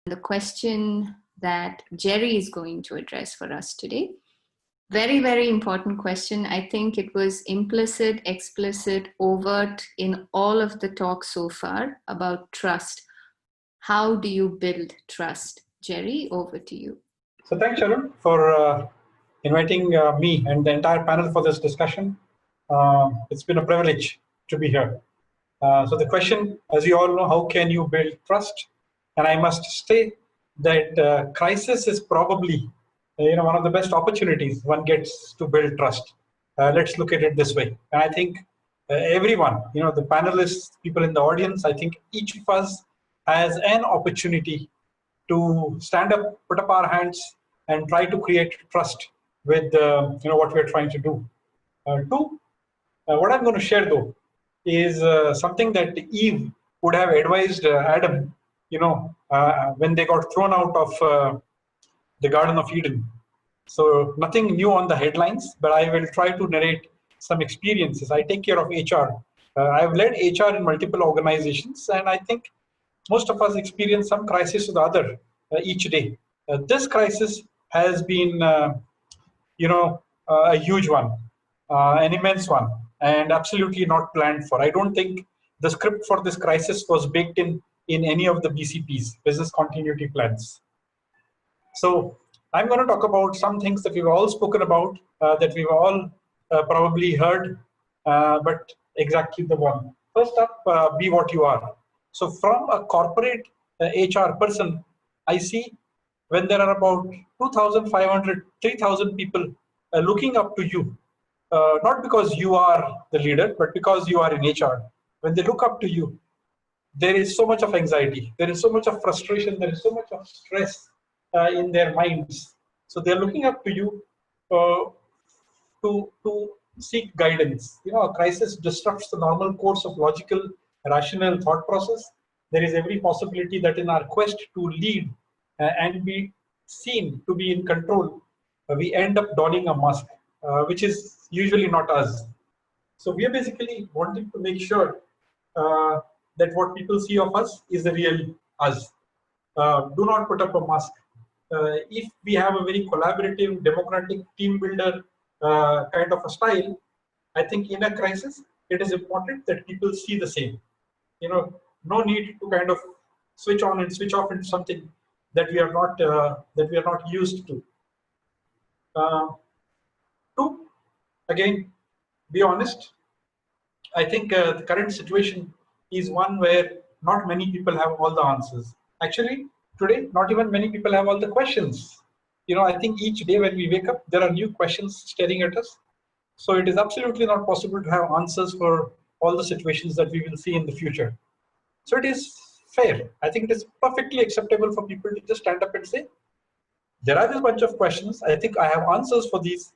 The question that Jerry is going to address for us today. Very, very important question. I think it was implicit, explicit, overt in all of the talk so far about trust. How do you build trust? Jerry, over to you. So thanks, Sharon, for inviting me and the entire panel for this discussion. It's been a privilege to be here. So the question, as you all know, how can you build trust? And I must say that crisis is probably one of the best opportunities one gets to build trust. Let's look at it this way. And I think everyone, the panelists, people in the audience, I think each of us has an opportunity to stand up, put up our hands, and try to create trust with what we're trying to do. What I'm going to share though is something that Eve would have advised Adam, when they got thrown out of the Garden of Eden. So nothing new on the headlines, but I will try to narrate some experiences. I take care of HR. I've led HR in multiple organizations, and I think most of us experience some crisis or the other each day. This crisis has been, a huge one, an immense one, and absolutely not planned for. I don't think the script for this crisis was baked in any of the BCPs, business continuity plans. So I'm going to talk about some things that we've all spoken about, that we've all probably heard, but exactly the one. First up, be what you are. So from a corporate HR person, I see when there are about 2,500, 3,000 people looking up to you, not because you are the leader, but because you are in HR. When they look up to you, there is so much of anxiety, there is so much of frustration, there is so much of stress in their minds. So they're looking up to you to seek guidance. A crisis disrupts the normal course of logical, rational thought process. There is every possibility that in our quest to lead and be seen to be in control, we end up donning a mask, which is usually not us. So we are basically wanting to make sure that what people see of us is the real us. Do not put up a mask. If we have a very collaborative, democratic, team builder kind of a style, I think in a crisis, it is important that people see the same. No need to kind of switch on and switch off into something that we are not used to. Two, again, be honest. I think the current situation is one where not many people have all the answers. Actually, today, not even many people have all the questions. I think each day when we wake up, there are new questions staring at us. So it is absolutely not possible to have answers for all the situations that we will see in the future. So it is fair. I think it is perfectly acceptable for people to just stand up and say, there are this bunch of questions. I think I have answers for these,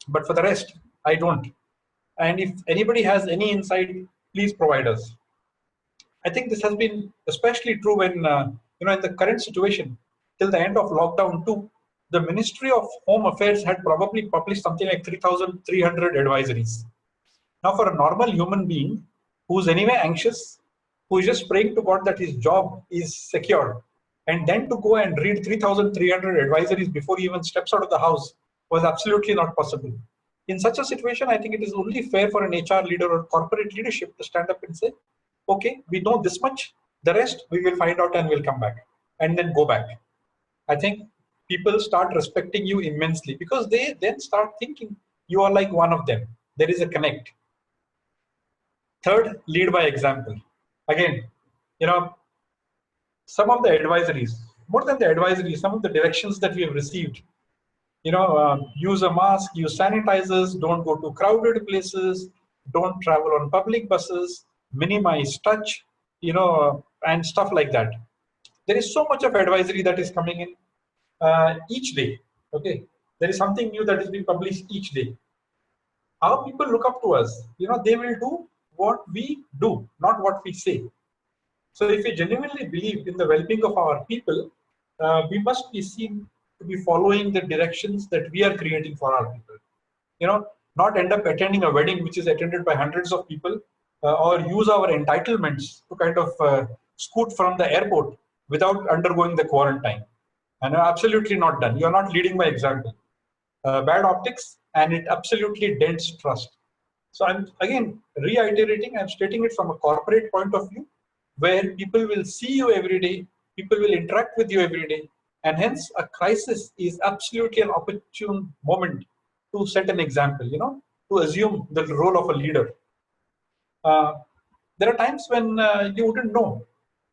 but for the rest, I don't. And if anybody has any insight, please provide us. I think this has been especially true when, in the current situation, till the end of lockdown 2, the Ministry of Home Affairs had probably published something like 3,300 advisories. Now, for a normal human being who's anyway anxious, who is just praying to God that his job is secure, and then to go and read 3,300 advisories before he even steps out of the house was absolutely not possible. In such a situation, I think it is only fair for an HR leader or corporate leadership to stand up and say, okay, we know this much, the rest we will find out and we'll come back, and then go back. I think people start respecting you immensely because they then start thinking you are like one of them. There is a connect. Third, lead by example. Again, some of the advisories, more than the advisories, some of the directions that we have received, use a mask, use sanitizers, don't go to crowded places, don't travel on public buses, minimize touch, and stuff like that. There is so much of advisory that is coming in each day. Okay, there is something new that is being published each day. How people look up to us, they will do what we do, not what we say. So if we genuinely believe in the well-being of our people, we must be seen to be following the directions that we are creating for our people. Not end up attending a wedding which is attended by hundreds of people, or use our entitlements to kind of scoot from the airport without undergoing the quarantine. And absolutely not done. You're not leading by example. Bad optics, and it absolutely dents trust. So I'm again reiterating, I'm stating it from a corporate point of view, where people will see you every day, people will interact with you every day, and hence a crisis is absolutely an opportune moment to set an example, to assume the role of a leader. Uh, there are times when you wouldn't know,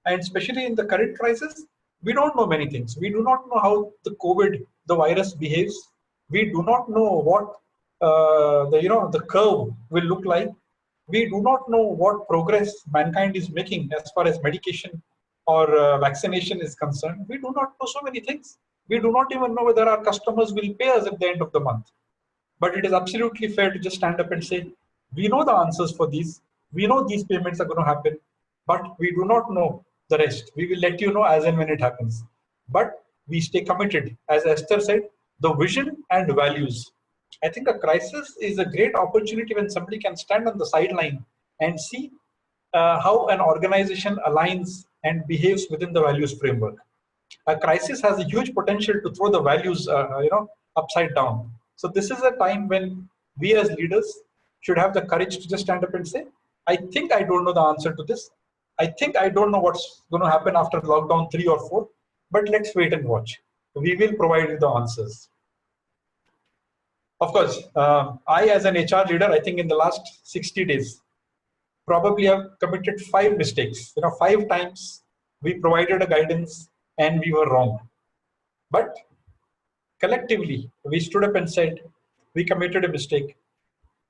and especially in the current crisis, we don't know many things. We do not know how the virus behaves. We do not know what the curve will look like. We do not know what progress mankind is making as far as medication or vaccination is concerned. We do not know so many things. We do not even know whether our customers will pay us at the end of the month. But it is absolutely fair to just stand up and say, we know the answers for these. We know these payments are going to happen, but we do not know the rest. We will let you know as and when it happens. But we stay committed. As Esther said, the vision and values. I think a crisis is a great opportunity when somebody can stand on the sideline and see how an organization aligns and behaves within the values framework. A crisis has a huge potential to throw the values upside down. So this is a time when we as leaders should have the courage to just stand up and say, I think I don't know the answer to this. I think I don't know what's going to happen after lockdown 3 or 4, but let's wait and watch. We will provide you the answers. Of course, I as an HR leader, I think in the last 60 days probably have committed 5 mistakes. 5 times we provided a guidance and we were wrong. But collectively, we stood up and said, we committed a mistake.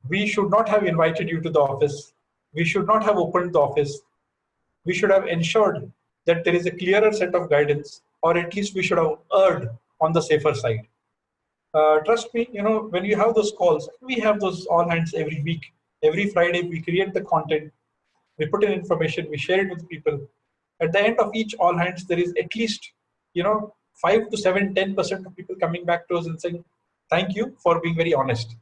We should not have invited you to the office. We should not have opened the office. We should have ensured that there is a clearer set of guidance, or at least we should have erred on the safer side. Trust me, when you have those calls, we have those all hands every week. Every Friday, we create the content, we put in information, we share it with people. At the end of each all hands, there is at least, 5 to 7, 10% of people coming back to us and saying, thank you for being very honest.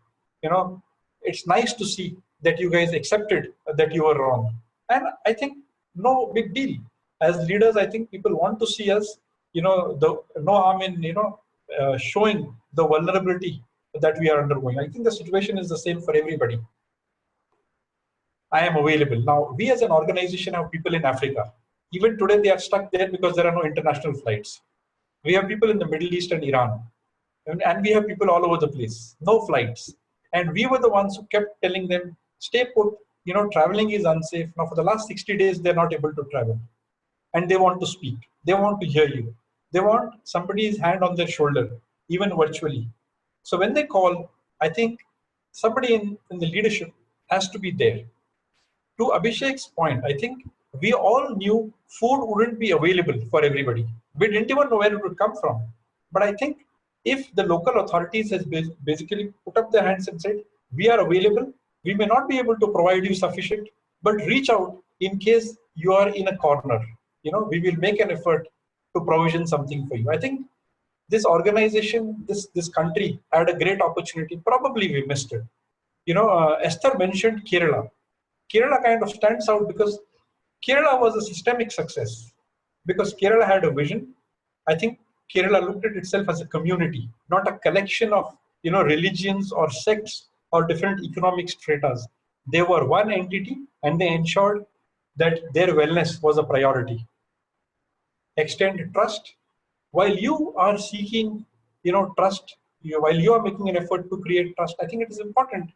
It's nice to see that you guys accepted that you were wrong. And I think no big deal. As leaders, I think people want to see us, no harm in, showing the vulnerability that we are undergoing. I think the situation is the same for everybody. I am available. Now, we as an organization have people in Africa. Even today, they are stuck there because there are no international flights. We have people in the Middle East and Iran. And we have people all over the place. No flights. And we were the ones who kept telling them, stay put, traveling is unsafe. Now, for the last 60 days, they're not able to travel. And they want to speak. They want to hear you. They want somebody's hand on their shoulder, even virtually. So when they call, I think somebody in the leadership has to be there. To Abhishek's point, I think we all knew food wouldn't be available for everybody. We didn't even know where it would come from. But I think if the local authorities has basically put up their hands and said, we are available, we may not be able to provide you sufficient, but reach out in case you are in a corner. We will make an effort to provision something for you. I think this organization, this country had a great opportunity. Probably we missed it. Esther mentioned Kerala. Kerala kind of stands out because Kerala was a systemic success because Kerala had a vision. I think Kerala looked at itself as a community, not a collection of religions or sects or different economic stratas. They were one entity and they ensured that their wellness was a priority. Extend trust. While you are seeking, trust, while you are making an effort to create trust, I think it is important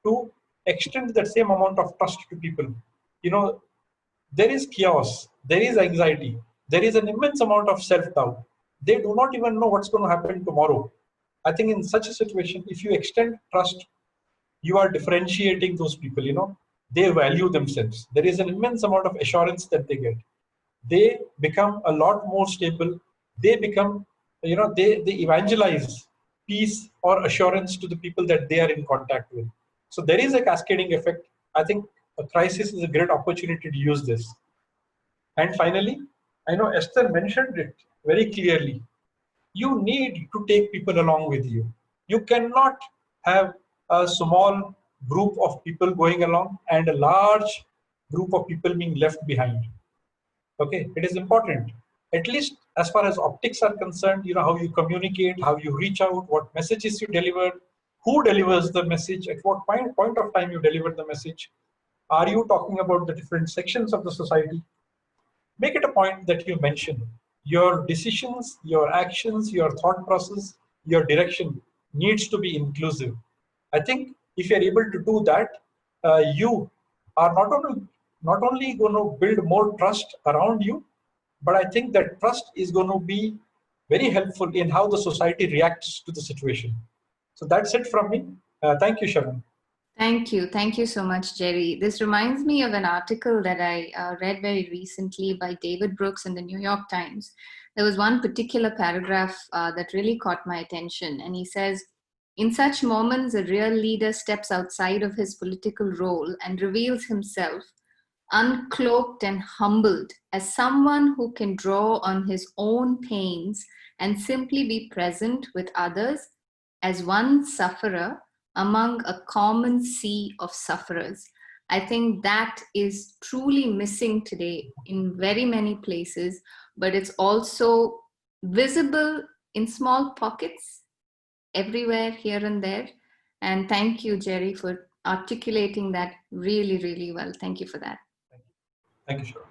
to extend that same amount of trust to people. There is chaos, there is anxiety, there is an immense amount of self-doubt. They do not even know what's going to happen tomorrow. I think in such a situation, if you extend trust, you are differentiating those people. They value themselves. There is an immense amount of assurance that they get. They become a lot more stable. They become, they evangelize peace or assurance to the people that they are in contact with. So there is a cascading effect. I think a crisis is a great opportunity to use this. And finally, I know Esther mentioned it very clearly. You need to take people along with you. You cannot have a small group of people going along and a large group of people being left behind. Okay, it is important. at least as far as optics are concerned, how you communicate, how you reach out, what messages you deliver, who delivers the message, at what point of time you deliver the message. Are you talking about the different sections of the society? Make it a point that you mention your decisions, your actions, your thought process, your direction needs to be inclusive. I think if you're able to do that, you are not only going to build more trust around you, but I think that trust is going to be very helpful in how the society reacts to the situation. So that's it from me. Thank you, Sharon. Thank you. Thank you so much, Jerry. This reminds me of an article that I read very recently by David Brooks in the New York Times. There was one particular paragraph that really caught my attention. And he says, in such moments, a real leader steps outside of his political role and reveals himself uncloaked and humbled as someone who can draw on his own pains and simply be present with others as one sufferer among a common sea of sufferers. I think that is truly missing today in very many places, but it's also visible in small pockets everywhere, here and there. And thank you, Jerry, for articulating that really, really well. Thank you for that. Thank you, Sharon.